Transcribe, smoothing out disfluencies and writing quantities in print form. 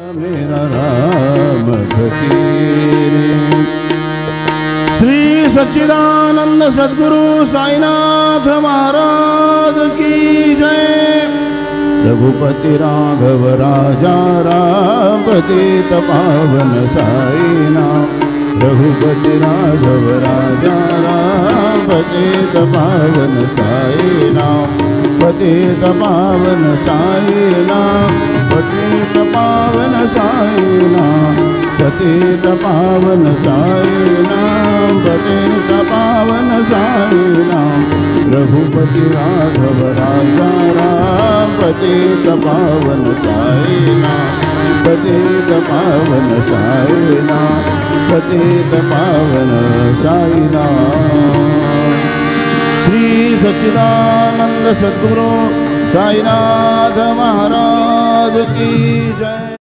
मेरा राम फकीर। श्री सच्चिदानंद सद्गुरु साईनाथ महाराज की जय। रघुपति राघव राजा राम पतित पावन साईनाथ। रघुपति राघव राजा राम पतित पावन साईनाथ। पतित पावन साईनाथ। पतित पावन साईनाथ। पतित पावन साईनाथ। पतित पावन साईनाथ। रघुपति राघव राजा राम पतित पावन साईनाथ। पतित पावन साईनाथ। पतित पावन साईनाथ। श्री सच्चिदानंद सद्गुरु साईनाथ महाराज की जय।